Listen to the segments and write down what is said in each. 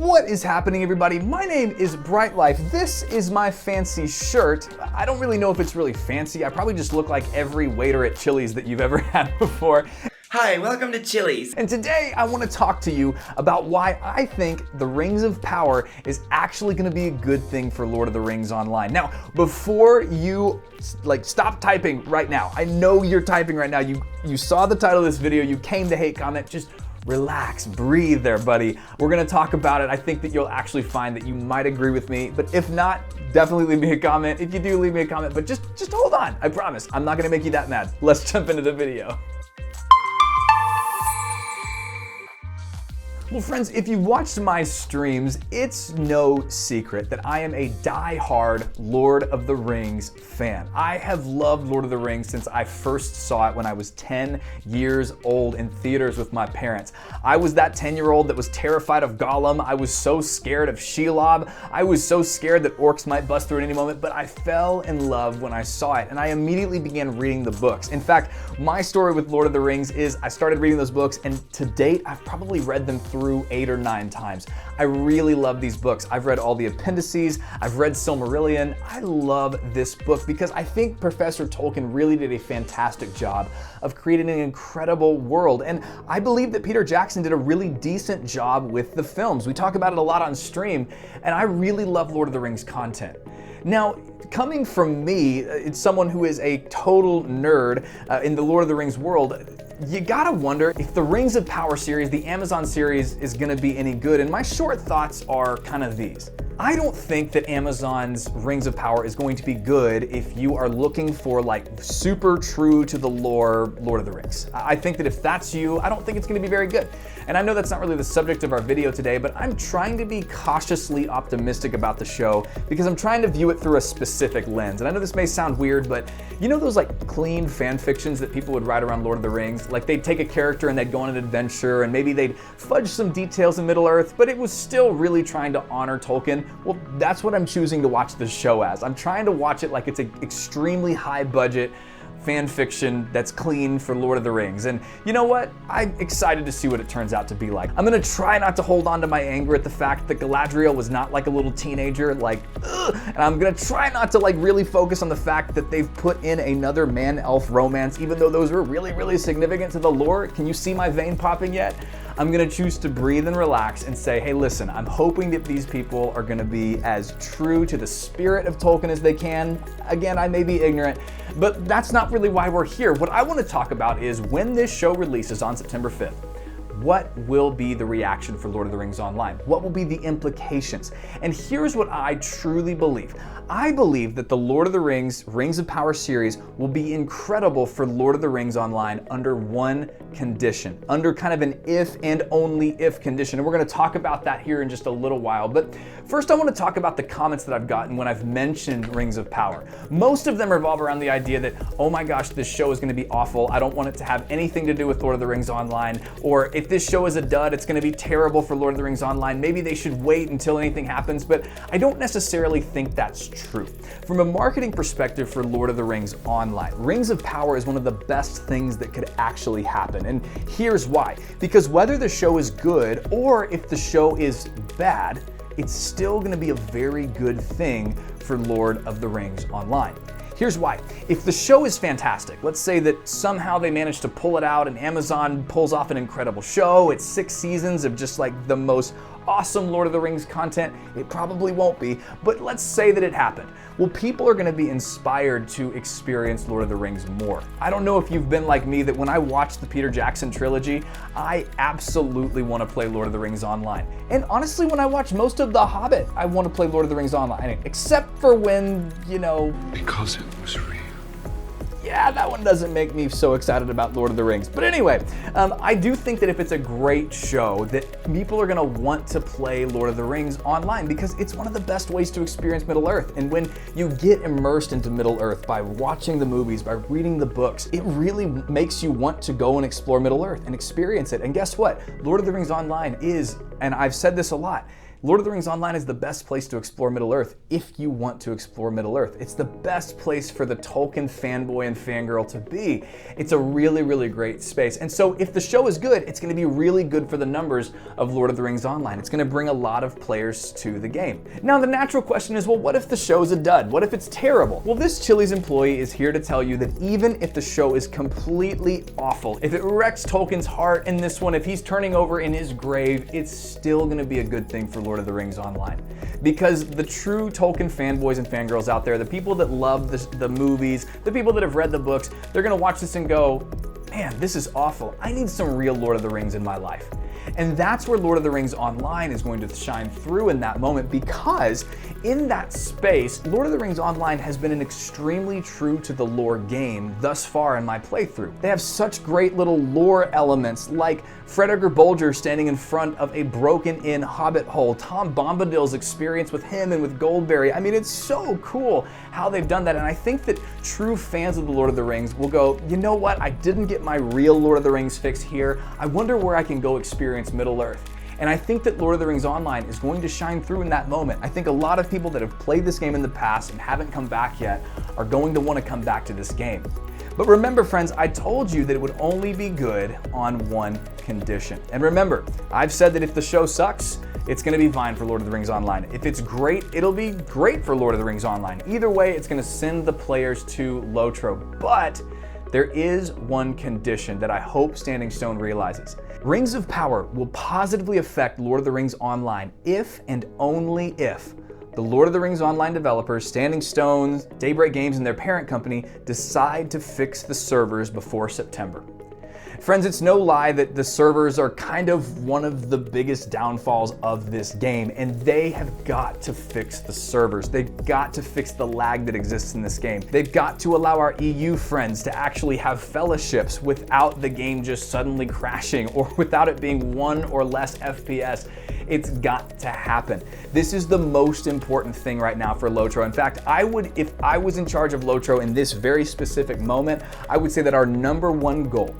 What is happening, everybody? My name is Bright Life. This is my fancy shirt. I don't really know if it's really fancy. I probably just look like every waiter at Chili's that you've ever had before. Hi, welcome to Chili's. And today I want to talk to you about why I think the Rings of Power is actually going to be a good thing for Lord of the Rings Online. Now, before you stop typing right now. I know you're typing right now. You saw the title of this video, you came to hate comment. Just relax, breathe there, buddy. We're gonna talk about it. I think that you'll actually find that you might agree with me, but if not, definitely leave me a comment. If you do, leave me a comment, but just hold on. I promise, I'm not gonna make you that mad. Let's jump into the video. Well, friends, if you've watched my streams, it's no secret that I am a die-hard Lord of the Rings fan. I have loved Lord of the Rings since I first saw it when I was 10 years old in theaters with my parents. I was that 10-year-old that was terrified of Gollum. I was so scared of Shelob. I was so scared that orcs might bust through at any moment, but I fell in love when I saw it, and I immediately began reading the books. In fact, my story with Lord of the Rings is I started reading those books, and to date, I've probably read them through 8 or 9 times. I really love these books. I've read all the appendices. I've read Silmarillion. I love this book because I think Professor Tolkien really did a fantastic job of creating an incredible world. And I believe that Peter Jackson did a really decent job with the films. We talk about it a lot on stream, and I really love Lord of the Rings content. Now, coming from me, it's someone who is a total nerd in the Lord of the Rings world, you gotta wonder if the Rings of Power series, the Amazon series, is gonna be any good. And my short thoughts are kind of these. I don't think that Amazon's Rings of Power is going to be good if you are looking for super true to the lore Lord of the Rings. I think that if that's you, I don't think it's gonna be very good. And I know that's not really the subject of our video today, but I'm trying to be cautiously optimistic about the show because I'm trying to view it through a specific lens. And I know this may sound weird, but you know those clean fan fictions that people would write around Lord of the Rings? Like they'd take a character and they'd go on an adventure and maybe they'd fudge some details in Middle-earth, but it was still really trying to honor Tolkien. Well, that's what I'm choosing to watch this show as. I'm trying to watch it like it's an extremely high budget fan fiction that's clean for Lord of the Rings. And you know what? I'm excited to see what it turns out to be like. I'm gonna try not to hold on to my anger at the fact that Galadriel was not like a little teenager, and I'm gonna try not to really focus on the fact that they've put in another man-elf romance, even though those were really, really significant to the lore. Can you see my vein popping yet? I'm gonna choose to breathe and relax and say, hey, listen, I'm hoping that these people are gonna be as true to the spirit of Tolkien as they can. Again, I may be ignorant, but that's not really why we're here. What I want to talk about is when this show releases on September 5th, what will be the reaction for Lord of the Rings Online? What will be the implications? And here's what I truly believe. I believe that the Lord of the Rings, Rings of Power series will be incredible for Lord of the Rings Online under one condition, under kind of an if and only if condition. And we're gonna talk about that here in just a little while. But first I wanna talk about the comments that I've gotten when I've mentioned Rings of Power. Most of them revolve around the idea that, oh my gosh, this show is gonna be awful. I don't want it to have anything to do with Lord of the Rings Online. Or if this show is a dud, it's gonna be terrible for Lord of the Rings Online. Maybe they should wait until anything happens, but I don't necessarily think that's true. From a marketing perspective for Lord of the Rings Online, Rings of Power is one of the best things that could actually happen. And here's why. Because whether the show is good or if the show is bad, it's still gonna be a very good thing for Lord of the Rings Online. Here's why. If the show is fantastic, let's say that somehow they manage to pull it out and Amazon pulls off an incredible show, it's 6 seasons of just the most awesome Lord of the Rings content. It probably won't be, but let's say that it happened. Well, people are gonna be inspired to experience Lord of the Rings more. I don't know if you've been like me that when I watched the Peter Jackson trilogy, I absolutely wanna play Lord of the Rings Online. And honestly, when I watch most of The Hobbit, I wanna play Lord of the Rings Online, except for when, Because it was real. Yeah, that one doesn't make me so excited about Lord of the Rings. But anyway, I do think that if it's a great show, that people are gonna want to play Lord of the Rings Online because it's one of the best ways to experience Middle-earth. And when you get immersed into Middle-earth by watching the movies, by reading the books, it really makes you want to go and explore Middle-earth and experience it. And guess what? Lord of the Rings Online is, and I've said this a lot, Lord of the Rings Online is the best place to explore Middle-earth if you want to explore Middle-earth. It's the best place for the Tolkien fanboy and fangirl to be. It's a really, really great space. And so if the show is good, it's going to be really good for the numbers of Lord of the Rings Online. It's going to bring a lot of players to the game. Now, the natural question is, well, what if the show's a dud? What if it's terrible? Well, this Chili's employee is here to tell you that even if the show is completely awful, if it wrecks Tolkien's heart in this one, if he's turning over in his grave, it's still going to be a good thing for Lord of the Rings Online. Because the true Tolkien fanboys and fangirls out there, the people that love the movies, the people that have read the books, they're going to watch this and go, man, this is awful. I need some real Lord of the Rings in my life. And that's where Lord of the Rings Online is going to shine through in that moment, because in that space, Lord of the Rings Online has been an extremely true to the lore game thus far in my playthrough. They have such great little lore elements like Fred Edgar Bolger standing in front of a broken-in hobbit hole, Tom Bombadil's experience with him and with Goldberry. I mean, it's so cool how they've done that, and I think that true fans of the Lord of the Rings will go, you know what, I didn't get my real Lord of the Rings fix here. I wonder where I can go experience Middle-earth. And I think that Lord of the Rings Online is going to shine through in that moment. I think a lot of people that have played this game in the past and haven't come back yet are going to want to come back to this game. But remember, friends, I told you that it would only be good on one condition. And remember, I've said that if the show sucks, it's going to be fine for Lord of the Rings Online. If it's great, it'll be great for Lord of the Rings Online. Either way, it's going to send the players to LOTRO. But there is one condition that I hope Standing Stone realizes. Rings of Power will positively affect Lord of the Rings Online if and only if the Lord of the Rings Online developers, Standing Stone, Daybreak Games, and their parent company decide to fix the servers before September. Friends, it's no lie that the servers are kind of one of the biggest downfalls of this game, and they have got to fix the servers. They've got to fix the lag that exists in this game. They've got to allow our EU friends to actually have fellowships without the game just suddenly crashing or without it being 1 or less FPS. It's got to happen. This is the most important thing right now for LOTRO. In fact, if I was in charge of LOTRO in this very specific moment, I would say that our number one goal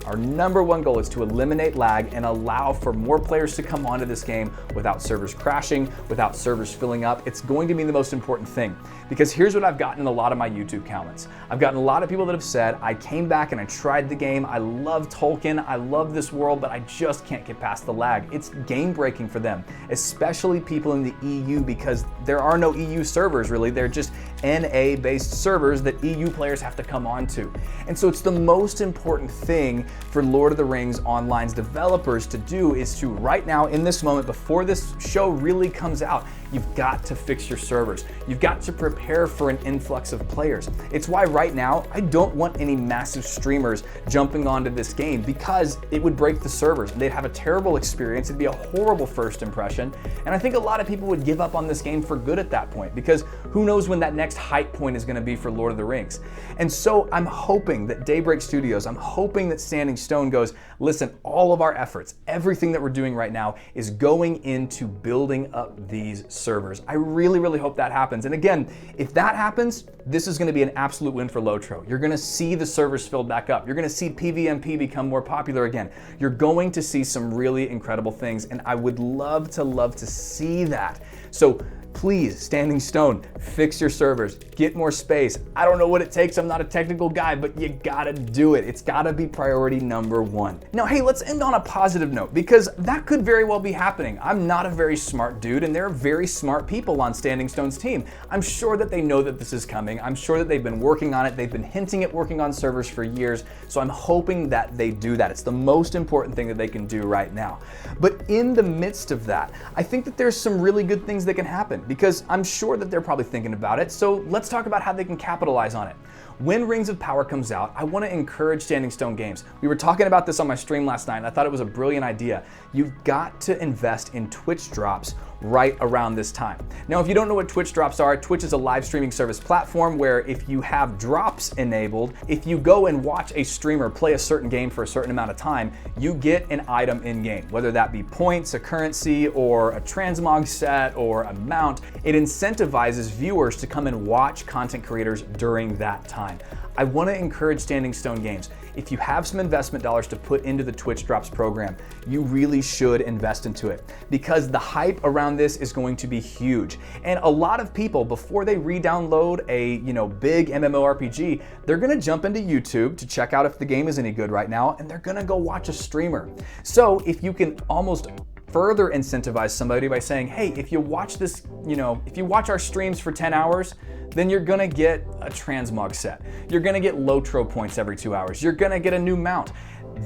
is to eliminate lag and allow for more players to come onto this game without servers crashing, without servers filling up. It's going to be the most important thing, because here's what I've gotten in a lot of my YouTube comments. I've gotten a lot of people that have said, I came back and I tried the game. I love Tolkien. I love this world, but I just can't get past the lag. It's game breaking for them, especially people in the EU, because there are no EU servers really. They're just NA based servers that EU players have to come onto. And so it's the most important thing for Lord of the Rings Online's developers to do is to, right now in this moment before this show really comes out, you've got to fix your servers. You've got to prepare for an influx of players. It's why right now I don't want any massive streamers jumping onto this game, because it would break the servers. They'd have a terrible experience. It'd be a horrible first impression. And I think a lot of people would give up on this game for good at that point, because who knows when that next hype point is going to be for Lord of the Rings. And so I'm hoping that Daybreak Studios, I'm hoping that Standing Stone goes, listen, all of our efforts, everything that we're doing right now is going into building up these servers. I really, really hope that happens. And again, if that happens, this is going to be an absolute win for LOTRO. You're going to see the servers filled back up. You're going to see PvMP become more popular again. You're going to see some really incredible things, and I would love to see that. So please, Standing Stone, fix your servers, get more space. I don't know what it takes, I'm not a technical guy, but you gotta do it. It's gotta be priority number one. Now, hey, let's end on a positive note, because that could very well be happening. I'm not a very smart dude, and there are very smart people on Standing Stone's team. I'm sure that they know that this is coming. I'm sure that they've been working on it. They've been hinting at working on servers for years, so I'm hoping that they do that. It's the most important thing that they can do right now. But in the midst of that, I think that there's some really good things that can happen, because I'm sure that they're probably thinking about it. So let's talk about how they can capitalize on it. When Rings of Power comes out, I want to encourage Standing Stone Games. We were talking about this on my stream last night, and I thought it was a brilliant idea. You've got to invest in Twitch drops right around this time. Now, if you don't know what Twitch drops are, Twitch is a live streaming service platform where if you have drops enabled, if you go and watch a streamer play a certain game for a certain amount of time, you get an item in game, whether that be points, a currency, or a transmog set, or a mount. It incentivizes viewers to come and watch content creators during that time. I want to encourage Standing Stone Games. if you have some investment dollars to put into the Twitch Drops program, you really should invest into it because the hype around this is going to be huge. And a lot of people, before they re-download a big MMORPG, they're gonna jump into YouTube to check out if the game is any good right now, and they're gonna go watch a streamer. So if you can almost further incentivize somebody by saying, hey, if you watch this, if you watch our streams for 10 hours, then you're gonna get a transmog set. You're gonna get LOTRO points every 2 hours. You're gonna get a new mount.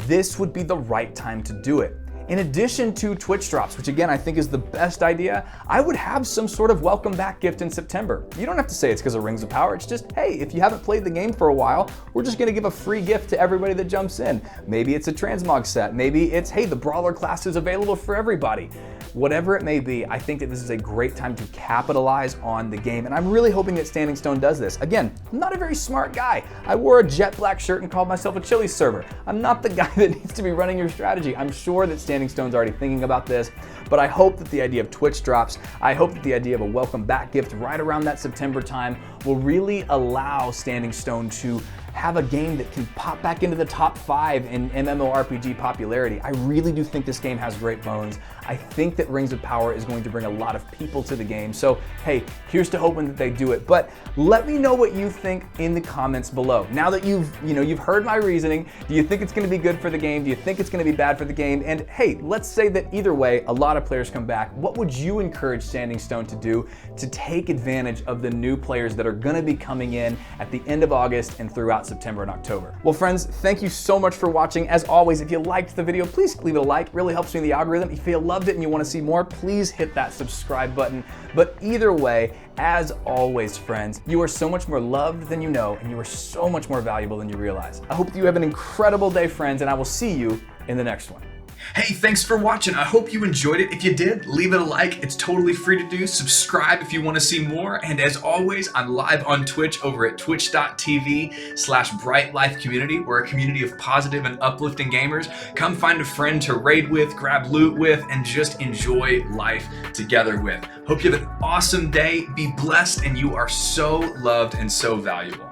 This would be the right time to do it. In addition to Twitch Drops, which again I think is the best idea, I would have some sort of welcome back gift in September. You don't have to say it's because of Rings of Power, it's just, hey, if you haven't played the game for a while, we're just gonna give a free gift to everybody that jumps in. Maybe it's a transmog set, maybe it's, hey, the Brawler class is available for everybody. Whatever it may be, I think that this is a great time to capitalize on the game, and I'm really hoping that Standing Stone does this. Again, I'm not a very smart guy. I wore a jet black shirt and called myself a Chili's server. I'm not the guy that needs to be running your strategy. I'm sure that Standing Stone's already thinking about this, but I hope that the idea of Twitch Drops, I hope that the idea of a welcome back gift right around that September time will really allow Standing Stone to have a game that can pop back into the top 5 in MMORPG popularity. I really do think this game has great bones. I think that Rings of Power is going to bring a lot of people to the game. So, hey, here's to hoping that they do it. But let me know what you think in the comments below. Now that you've heard my reasoning, do you think it's going to be good for the game? Do you think it's going to be bad for the game? And hey, let's say that either way, a lot of players come back. What would you encourage Standing Stone to do to take advantage of the new players that are going to be coming in at the end of August and throughout September and October? Well, friends, thank you so much for watching. As always, if you liked the video, please leave it a like. It really helps me in the algorithm. If you loved it and you want to see more, please hit that subscribe button. But either way, as always, friends, you are so much more loved than you know, and you are so much more valuable than you realize. I hope that you have an incredible day, friends, and I will see you in the next one. Hey, thanks for watching. I hope you enjoyed it. If you did, leave it a like. It's totally free to do. Subscribe if you want to see more. And as always, I'm live on Twitch over at twitch.tv/BrightLifeCommunity. We're a community of positive and uplifting gamers. Come find a friend to raid with, grab loot with, and just enjoy life together with. Hope you have an awesome day. Be blessed, and you are so loved and so valuable.